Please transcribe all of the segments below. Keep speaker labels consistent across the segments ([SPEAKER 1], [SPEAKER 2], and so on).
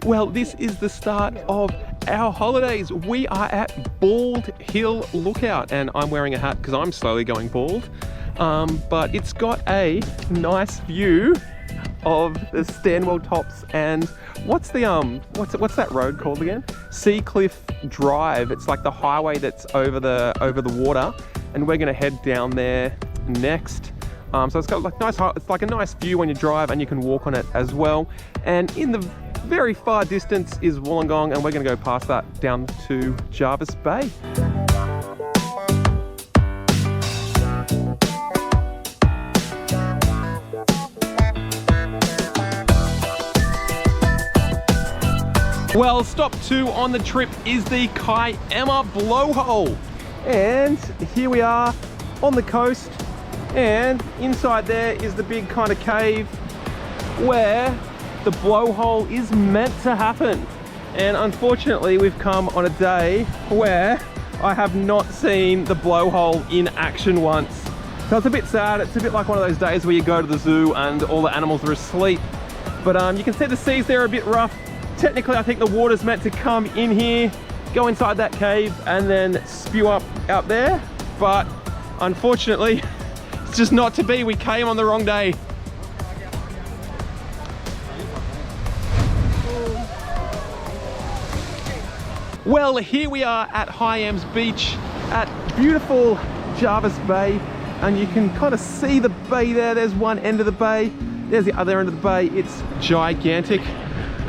[SPEAKER 1] Well, this is the start of our holidays. We are at Bald Hill Lookout, and I'm wearing a hat because I'm slowly going bald. But it's got a nice view of the Stanwell Tops and what's the what's that road called again? Seacliff Drive. It's like the highway that's over the water, and we're gonna head down there next. So it's got like it's like a nice view when you drive, and you can walk on it as well. And in the very far distance is Wollongong, and we're going to go past that down to Jervis Bay. Well, stop 2 on the trip is the Kiama Blowhole, and here we are on the coast, and inside there is the big kind of cave where the blowhole is meant to happen. And unfortunately we've come on a day where I have not seen the blowhole in action once. So it's a bit sad. It's a bit like one of those days where you go to the zoo and all the animals are asleep. But you can see the seas there are a bit rough. Technically I think the water's meant to come in here, go inside that cave and then spew up out there. But unfortunately it's just not to be. We came on the wrong day. Well, here we are at Hyams Beach at beautiful Jervis Bay, and you can kind of see the bay there. There's one end of the bay, there's the other end of the bay. It's gigantic.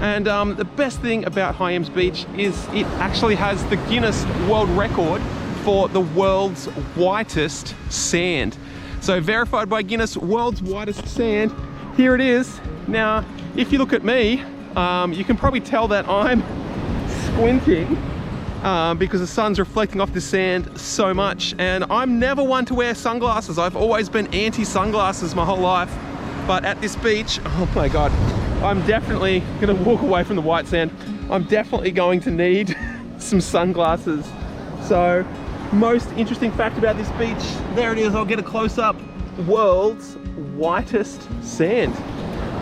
[SPEAKER 1] And the best thing about Hyams Beach is it actually has the Guinness World Record for the world's whitest sand. So verified by Guinness, world's whitest sand. Here it is. Now, if you look at me, you can probably tell that I'm squinting because the sun's reflecting off the sand so much, and I'm never one to wear sunglasses. I've always been anti-sunglasses my whole life, but at this beach, oh my god, I'm definitely gonna walk away from the white sand. I'm definitely going to need some sunglasses. So, most interesting fact about this beach, there it is, I'll get a close-up, world's whitest sand.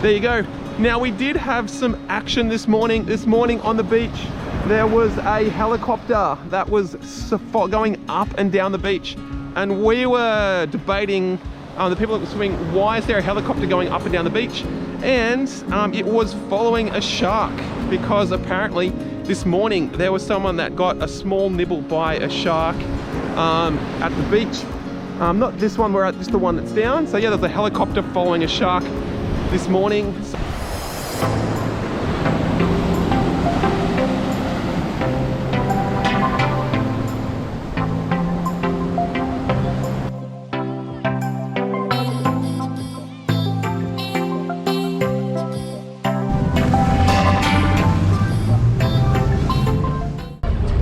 [SPEAKER 1] There you go. Now, we did have some action this morning. This morning on the beach, there was a helicopter that was going up and down the beach, and we were debating, the people that were swimming, why is there a helicopter going up and down the beach? And it was following a shark, because apparently this morning there was someone that got a small nibble by a shark at the beach. Not this one, we're at just the one that's down. So yeah, there's a helicopter following a shark this morning.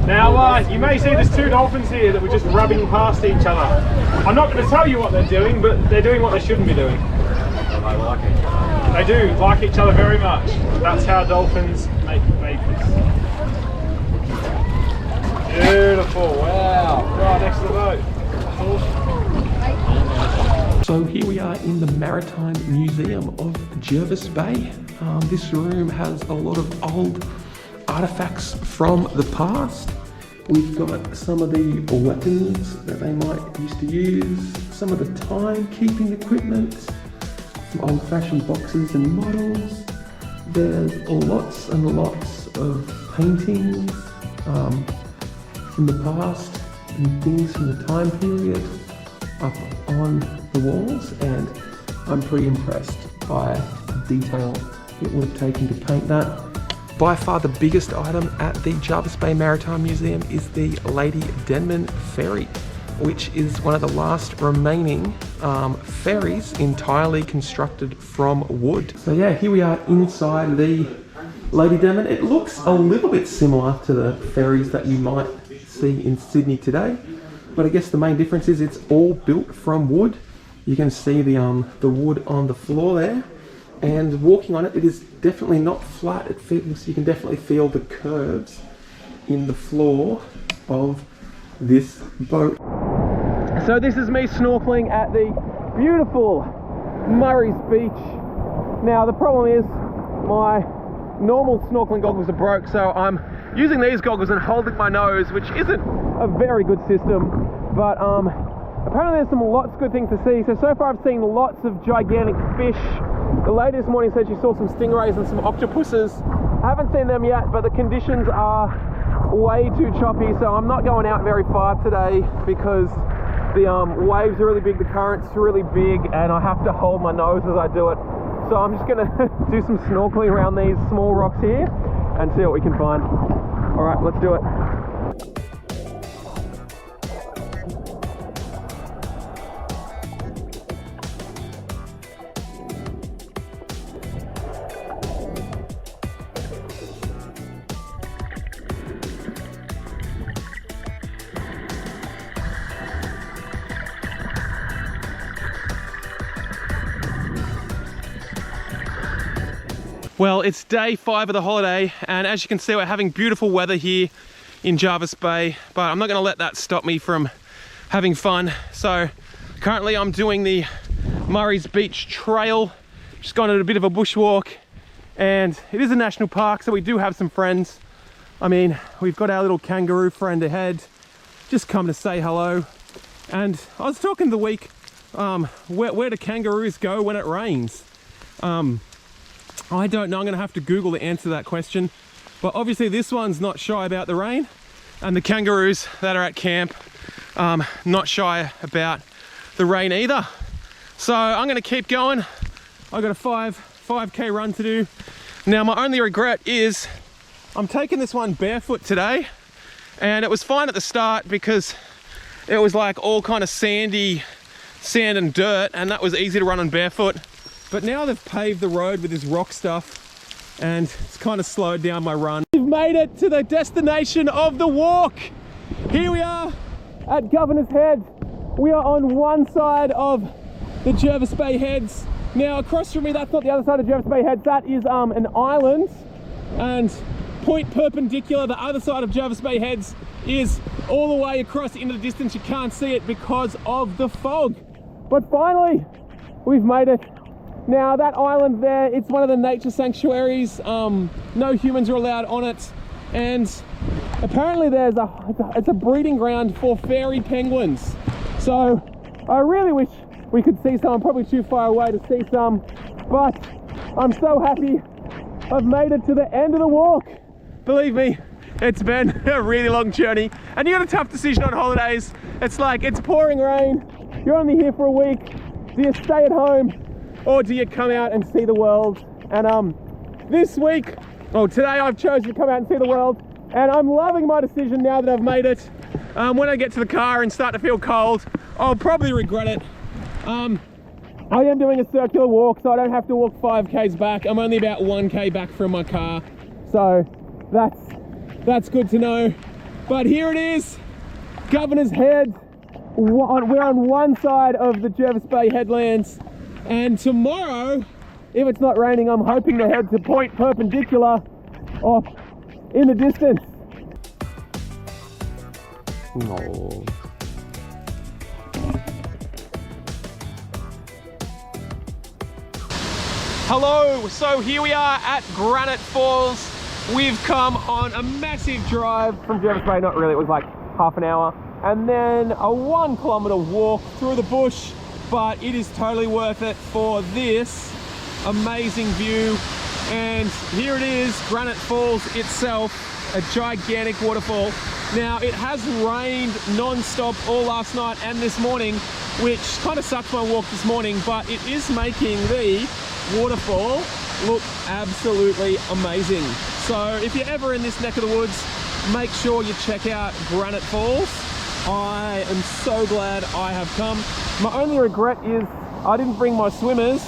[SPEAKER 2] Now, you may see there's 2 dolphins here that were just rubbing past each other. I'm not going to tell you what they're doing, but they're doing what they shouldn't be doing. They like each other. They do like each other very much. That's how dolphins make babies. Beautiful, wow. Right next to the boat. Awesome.
[SPEAKER 1] So here we are in the Maritime Museum of Jervis Bay. This room has a lot of old artifacts from the past. We've got some of the weapons that they might used to use, some of the timekeeping equipment, some old-fashioned boxes and models. There's lots and lots of paintings from the past and things from the time period up on the walls, and I'm pretty impressed by the detail it would have taken to paint that. By far the biggest item at the Jervis Bay Maritime Museum is the Lady Denman Ferry, which is one of the last remaining ferries entirely constructed from wood. So yeah, here we are inside the Lady Denman. It looks a little bit similar to the ferries that you might see in Sydney today, but I guess the main difference is it's all built from wood. You can see the wood on the floor there. And walking on it, it is definitely not flat. It feels, you can definitely feel the curves in the floor of this boat. So this is me snorkeling at the beautiful Murray's Beach. Now the problem is my normal snorkeling goggles are broke, so I'm using these goggles and holding my nose, which isn't a very good system, but apparently there's lots of good things to see. So far I've seen lots of gigantic fish. The lady this morning said she saw some stingrays and some octopuses. I haven't seen them yet, but the conditions are way too choppy, so I'm not going out very far today because the waves are really big, the current's really big, and I have to hold my nose as I do it. So I'm just gonna do some snorkeling around these small rocks here and see what we can find. All right, let's do it. Well, it's day 5 of the holiday, and as you can see, we're having beautiful weather here in Jervis Bay, but I'm not going to let that stop me from having fun. So currently I'm doing the Murray's Beach Trail, just gone on a bit of a bushwalk, and it is a national park, so we do have some friends. I mean, we've got our little kangaroo friend ahead, just come to say hello. And I was talking the week, where do kangaroos go when it rains? I don't know, I'm gonna have to Google the answer to that question. But obviously this one's not shy about the rain, and the kangaroos that are at camp, not shy about the rain either. So I'm gonna keep going. I've got a 5K run to do. Now my only regret is I'm taking this one barefoot today, and it was fine at the start because it was like all kind of sand and dirt, and that was easy to run on barefoot. But now they've paved the road with this rock stuff, and it's kind of slowed down my run. We've made it to the destination of the walk. Here we are at Governor's Head. We are on one side of the Jervis Bay Heads. Now across from me, that's not the other side of Jervis Bay Heads, that is an island, and point perpendicular, the other side of Jervis Bay Heads is all the way across into the distance. You can't see it because of the fog. But finally, we've made it. Now that island there, it's one of the nature sanctuaries. No humans are allowed on it, and apparently it's a breeding ground for fairy penguins. So I really wish we could see some. I'm probably too far away to see some, but I'm so happy I've made it to the end of the walk. Believe me, it's been a really long journey, and you got a tough decision on holidays. It's like, it's pouring rain, you're only here for a week. Do you stay at home, or do you come out and see the world? And this week, today I've chosen to come out and see the world, and I'm loving my decision now that I've made it. When I get to the car and start to feel cold, I'll probably regret it. I am doing a circular walk, so I don't have to walk 5Ks back. I'm only about 1K back from my car, so that's good to know. But here it is, Governor's Head. We're on one side of the Jervis Bay headlands, and tomorrow, if it's not raining, I'm hoping to head to point perpendicular off in the distance. No. Hello, so here we are at Granite Falls. We've come on a massive drive from Jervis Bay, not really, it was like half an hour, and then a 1 kilometer walk through the bush, but it is totally worth it for this amazing view. And here it is, Granite Falls itself, a gigantic waterfall. Now it has rained non-stop all last night and this morning, which kind of sucked my walk this morning, but it is making the waterfall look absolutely amazing. So if you're ever in this neck of the woods, make sure you check out Granite Falls. I am so glad I have come. My only regret is I didn't bring my swimmers.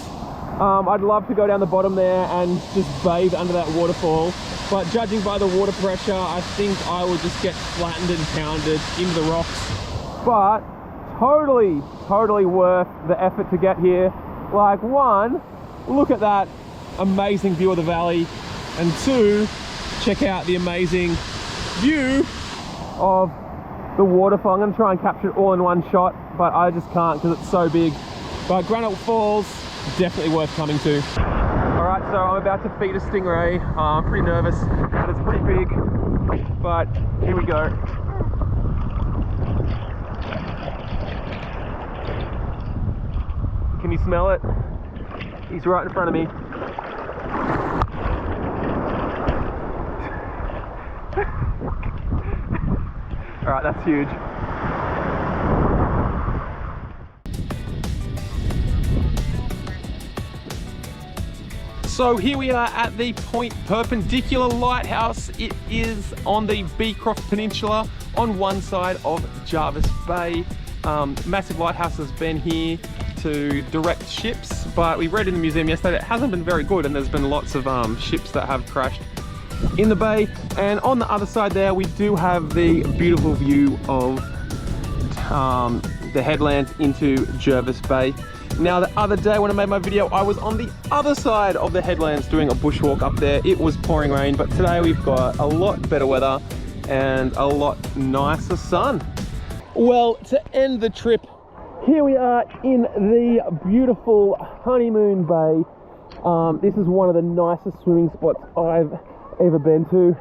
[SPEAKER 1] I'd love to go down the bottom there and just bathe under that waterfall, but judging by the water pressure, I think I will just get flattened and pounded into the rocks. But totally worth the effort to get here. Like, one, look at that amazing view of the valley, and two, check out the amazing view of the waterfall. I'm going to try and capture it all in one shot, but I just can't because it's so big. But Granite Falls, definitely worth coming to. All right, Alright, so I'm about to feed a stingray. I'm pretty nervous, but it's pretty big. But here we go. Can you smell it? He's right in front of me. Alright, that's huge. So here we are at the Point Perpendicular Lighthouse. It is on the Beecroft Peninsula on one side of Jervis Bay. Massive lighthouse has been here to direct ships, but we read in the museum yesterday it hasn't been very good, and there's been lots of ships that have crashed in the bay. And on the other side there we do have the beautiful view of the headlands into Jervis Bay. Now the other day when I made my video, I was on the other side of the headlands doing a bushwalk up there. It was pouring rain, but today we've got a lot better weather and a lot nicer sun. Well, to end the trip, here we are in the beautiful Honeymoon Bay. This is one of the nicest swimming spots I've ever been to.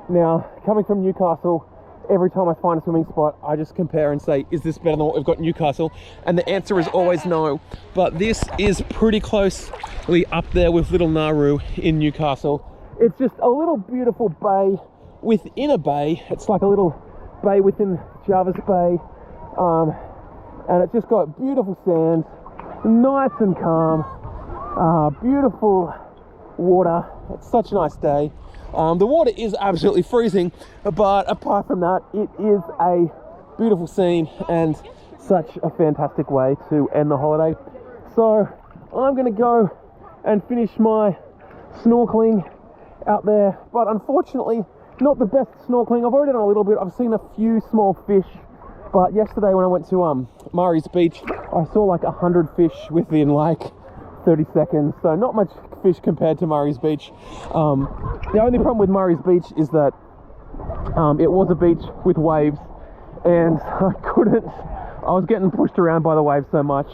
[SPEAKER 1] Now, coming from Newcastle, every time I find a swimming spot, I just compare and say, is this better than what we've got in Newcastle? And the answer is always no. But this is pretty closely up there with Little Nauru in Newcastle. It's just a little beautiful bay within a bay. It's like a little bay within Jervis Bay. And it's just got beautiful sands, nice and calm, beautiful water. It's such a nice day. The water is absolutely freezing, but apart from that, it is a beautiful scene and such a fantastic way to end the holiday. So I'm going to go and finish my snorkeling out there, but unfortunately not the best snorkeling. I've already done a little bit. I've seen a few small fish, but yesterday when I went to Murray's Beach, I saw like 100 fish within like 30 seconds, so not much fish compared to Murray's Beach. The only problem with Murray's Beach is that it was a beach with waves, and I was getting pushed around by the waves so much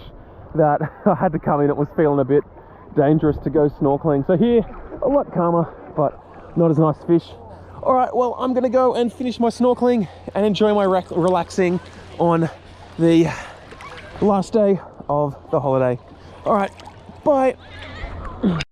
[SPEAKER 1] that I had to come in. It was feeling a bit dangerous to go snorkeling. So here, a lot calmer, but not as nice fish. All right, well, I'm gonna go and finish my snorkeling and enjoy my relaxing on the last day of the holiday. All right, bye.